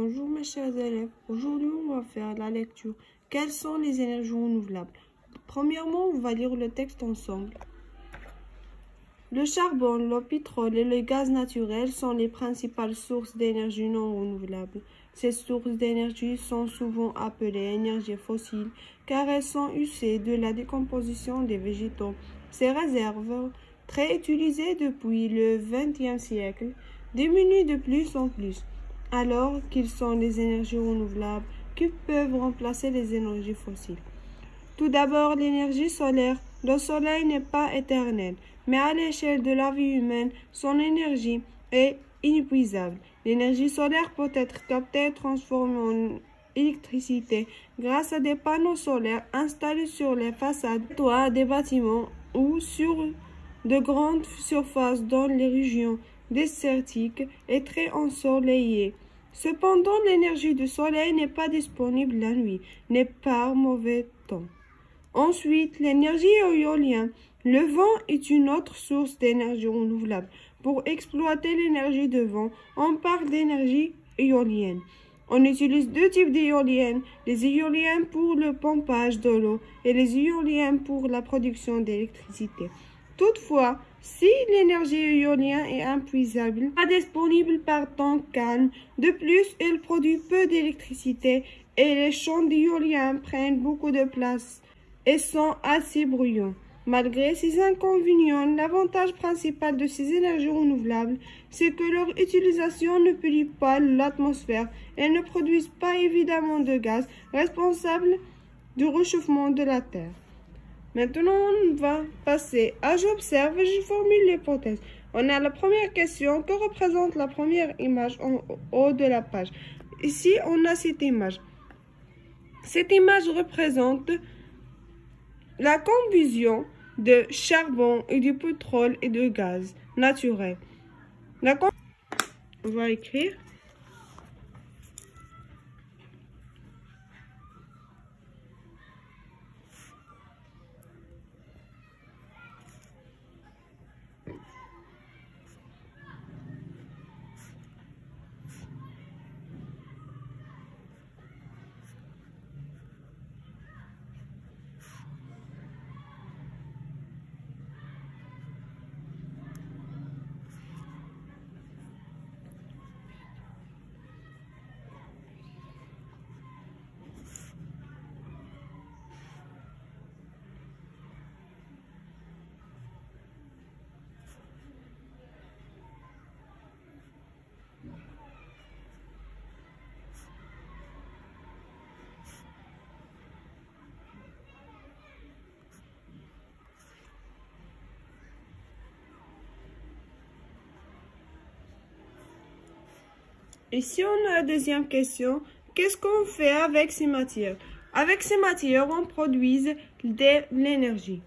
Bonjour mes chers élèves, aujourd'hui on va faire la lecture. Quelles sont les énergies renouvelables? Premièrement, on va lire le texte ensemble. Le charbon, le pétrole et le gaz naturel sont les principales sources d'énergie non renouvelable. Ces sources d'énergie sont souvent appelées énergies fossiles car elles sont issues de la décomposition des végétaux. Ces réserves, très utilisées depuis le XXe siècle, diminuent de plus en plus, alors qu'ils sont les énergies renouvelables qui peuvent remplacer les énergies fossiles. Tout d'abord, l'énergie solaire. Le soleil n'est pas éternel, mais à l'échelle de la vie humaine, son énergie est inépuisable. L'énergie solaire peut être captée et transformée en électricité grâce à des panneaux solaires installés sur les façades, toits des bâtiments ou sur de grandes surfaces dans les régions désertiques et très ensoleillées. Cependant, l'énergie du soleil n'est pas disponible la nuit, n'est par mauvais temps. Ensuite, l'énergie éolienne. Le vent est une autre source d'énergie renouvelable. Pour exploiter l'énergie de vent, on parle d'énergie éolienne. On utilise deux types d'éoliennes, les éoliennes pour le pompage de l'eau et les éoliennes pour la production d'électricité. Toutefois, si l'énergie éolienne est inépuisable, pas disponible par temps calme, de plus, elle produit peu d'électricité et les champs d'éoliennes prennent beaucoup de place et sont assez bruyants. Malgré ces inconvénients, l'avantage principal de ces énergies renouvelables, c'est que leur utilisation ne pollue pas l'atmosphère et ne produisent pas évidemment de gaz responsables du réchauffement de la Terre. Maintenant, on va passer à j'observe et je formule l'hypothèse. On a la première question que représente la première image en haut de la page. Ici, on a cette image. Cette image représente la combustion de charbon et du pétrole et de gaz naturel. On va écrire. Ici, on a la deuxième question. Qu'est-ce qu'on fait avec ces matières? Avec ces matières, on produit de l'énergie.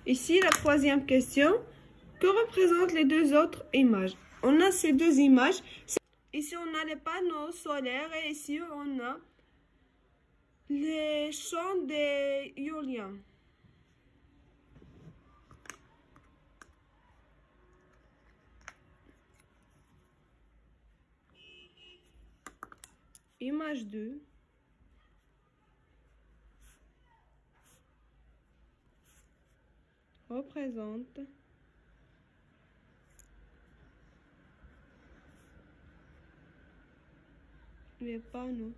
Ici, la troisième question. Que représentent les deux autres images? On a ces deux images. Ici, on a les panneaux solaires et ici, on a les champs d'éoliens. Image 2. Représente les panneaux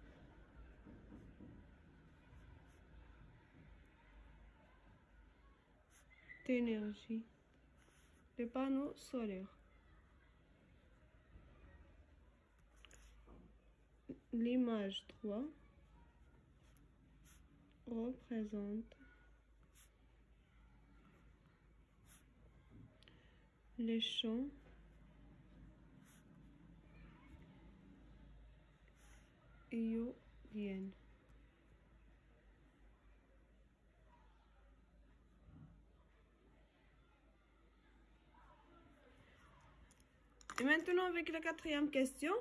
d'énergie, les panneaux solaires. L'image 3 représente les champs éoliennes. Et maintenant, avec la quatrième question,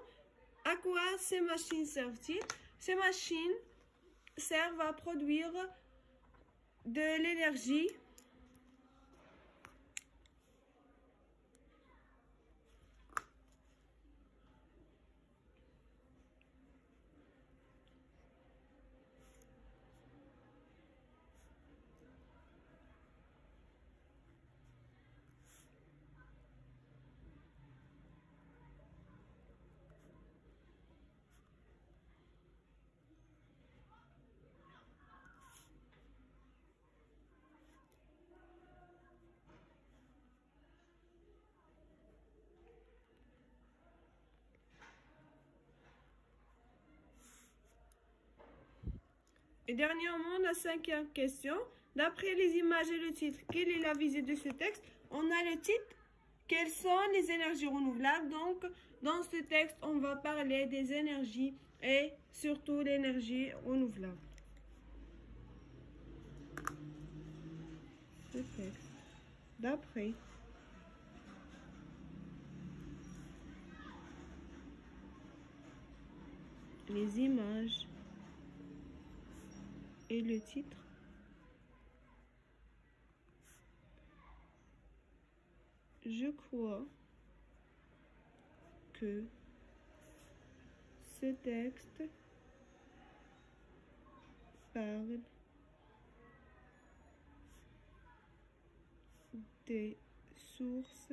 à quoi ces machines servent-ils? Ces machines servent à produire de l'énergie Et dernièrement, la cinquième question. D'après les images et le titre, quelle est la visée de ce texte? On a le titre. Quelles sont les énergies renouvelables? Donc, dans ce texte, on va parler des énergies et surtout l'énergie renouvelable. Ce texte. D'après les images et le titre, je crois que ce texte parle des sources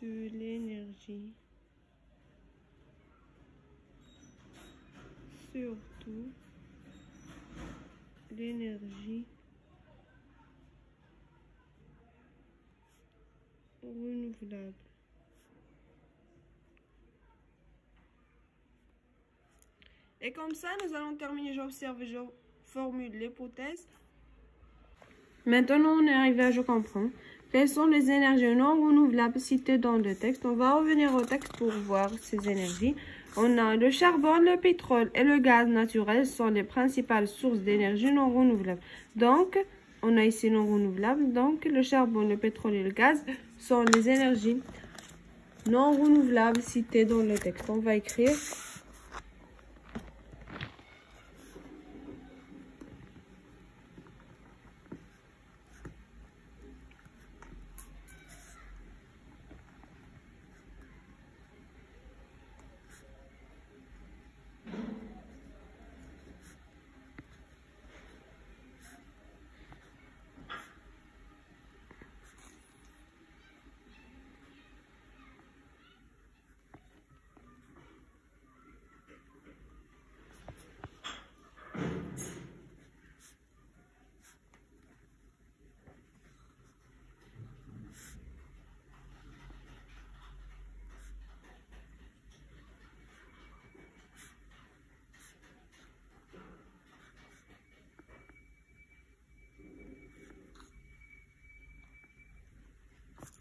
de l'énergie, surtout l'énergie renouvelable. Et comme ça, nous allons terminer. J'observe et je formule l'hypothèse. Maintenant, on est arrivé à je comprends. Quelles sont les énergies non renouvelables citées dans le texte? On va revenir au texte pour voir ces énergies. On a le charbon, le pétrole et le gaz naturel sont les principales sources d'énergie non renouvelables. Donc, on a ici non renouvelables. Donc, le charbon, le pétrole et le gaz sont les énergies non renouvelables citées dans le texte. On va écrire.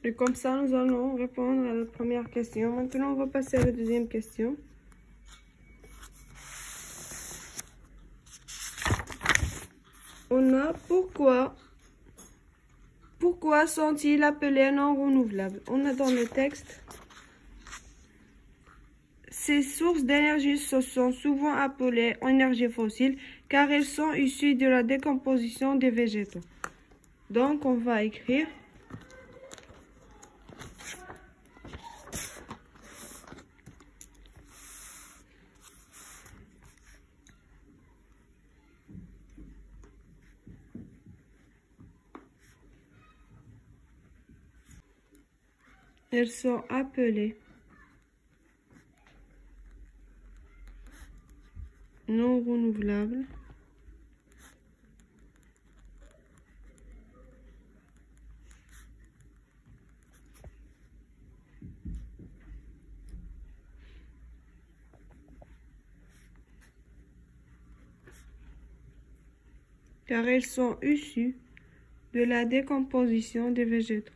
Et comme ça, nous allons répondre à la première question. Maintenant, on va passer à la deuxième question. On a pourquoi sont-ils appelés non renouvelables? On a dans le texte, ces sources d'énergie sont souvent appelées énergies fossiles car elles sont issues de la décomposition des végétaux. Donc, on va écrire elles sont appelées non renouvelables car elles sont issues de la décomposition des végétaux.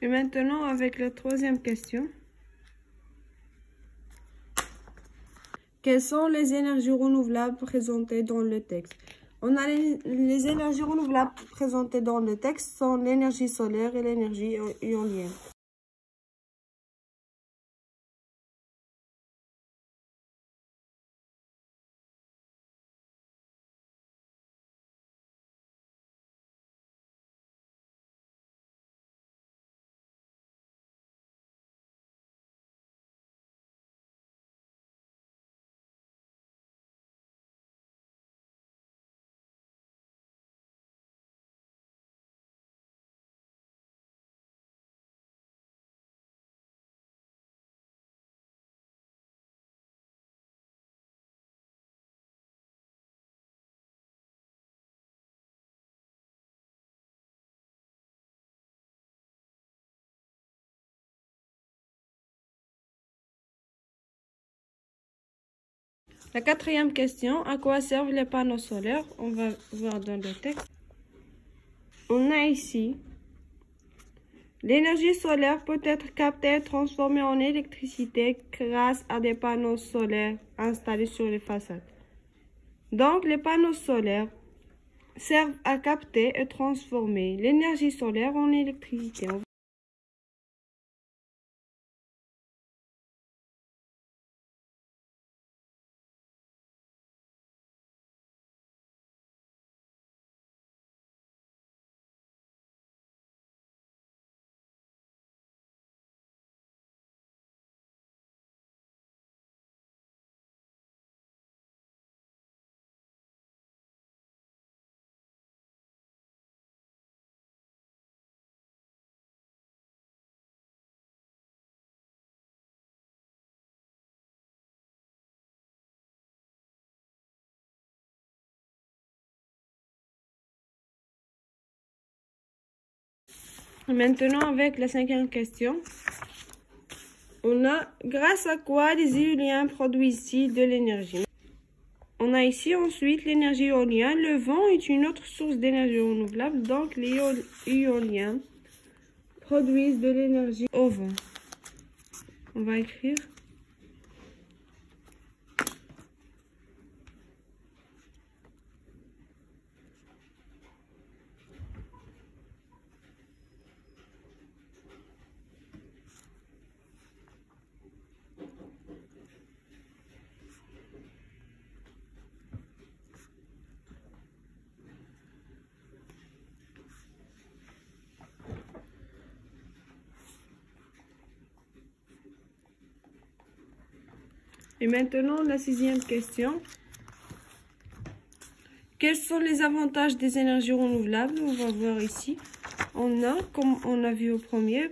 Et maintenant, avec la troisième question. Quelles sont les énergies renouvelables présentées dans le texte? On a les énergies renouvelables présentées dans le texte sont l'énergie solaire et l'énergie éolienne. La quatrième question, à quoi servent les panneaux solaires? On va voir dans le texte. On a ici, l'énergie solaire peut être captée et transformée en électricité grâce à des panneaux solaires installés sur les façades. Donc, les panneaux solaires servent à capter et transformer l'énergie solaire en électricité. Maintenant, avec la cinquième question, on a grâce à quoi les éoliens produisent-ils de l'énergie? On a ici ensuite l'énergie éolienne. Le vent est une autre source d'énergie renouvelable, donc les éoliens produisent de l'énergie au vent. On va écrire. Et maintenant, la sixième question. Quels sont les avantages des énergies renouvelables? On va voir ici. On a, comme on a vu au premier,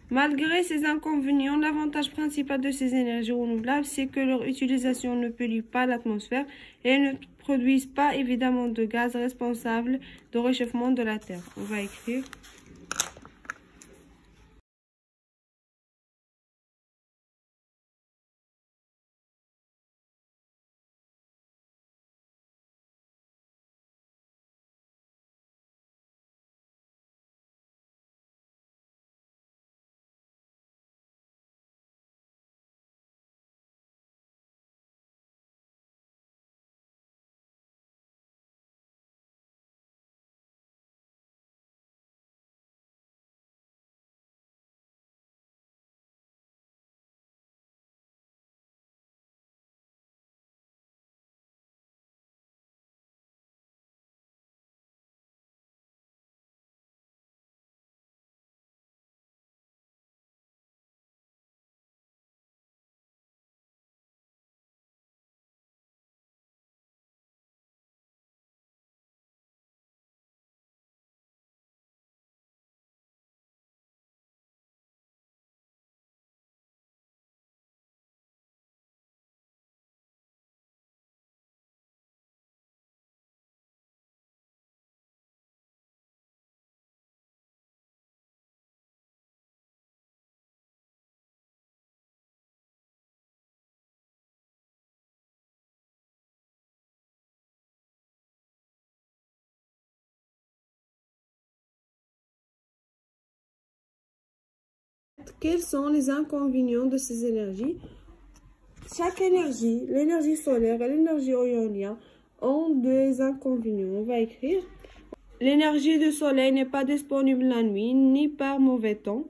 malgré ces inconvénients, l'avantage principal de ces énergies renouvelables, c'est que leur utilisation ne pollue pas l'atmosphère et ne produisent pas évidemment de gaz responsables du réchauffement de la Terre. On va écrire. Quels sont les inconvénients de ces énergies? Chaque énergie, l'énergie solaire et l'énergie éolienne, ont des inconvénients. On va écrire. L'énergie du soleil n'est pas disponible la nuit, ni par mauvais temps.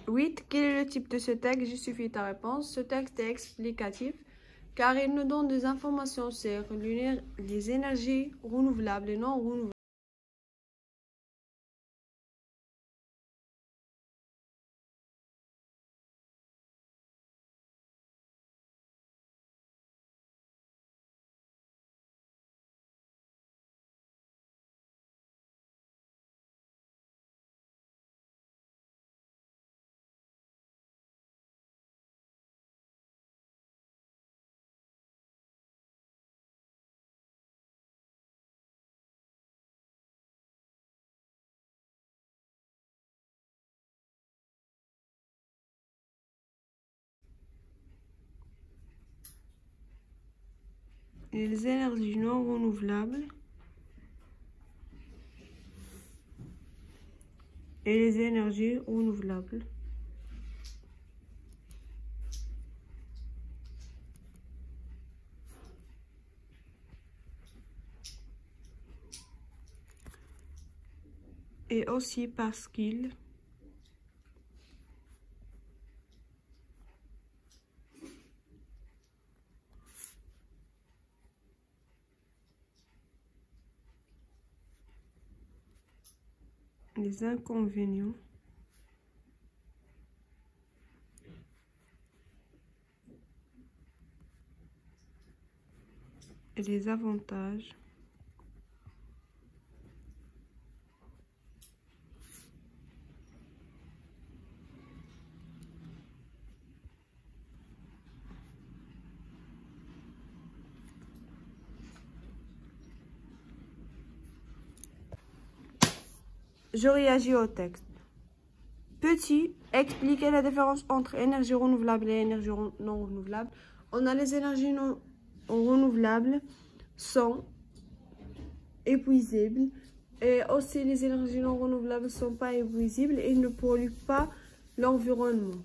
Huit. Quel est le type de ce texte? Justifie ta réponse. Ce texte est explicatif car il nous donne des informations sur les énergies renouvelables et non renouvelables. Les énergies non renouvelables et les énergies renouvelables. Et aussi parce qu'ils les inconvénients et les avantages Je réagis au texte. Petit, expliquer la différence entre énergie renouvelable et énergie non renouvelable. On a les énergies non renouvelables sont épuisibles et aussi les énergies non renouvelables ne sont pas épuisibles et ne polluent pas l'environnement.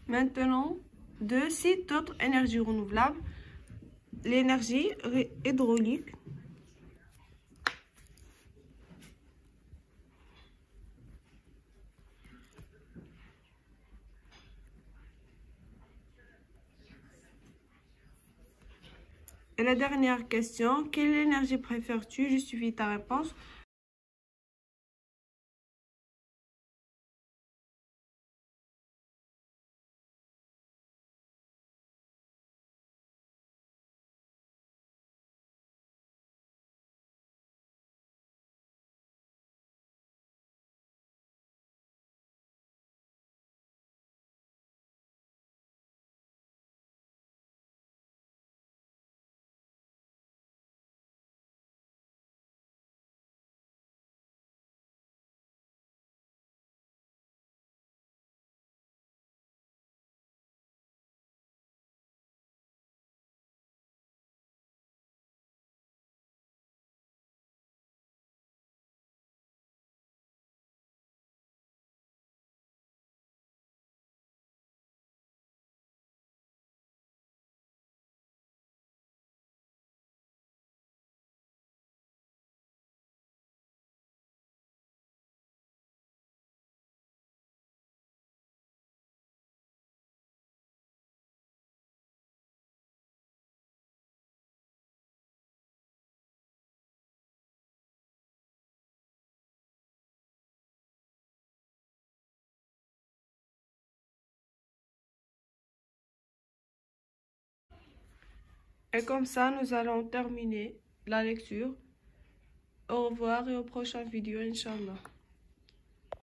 Maintenant, de 6 autres énergies renouvelables, l'énergie hydraulique, et la dernière question, quelle énergie préfères-tu? Justifie ta réponse. Et comme ça, nous allons terminer la lecture. Au revoir et au prochain vidéo, Inch'Allah.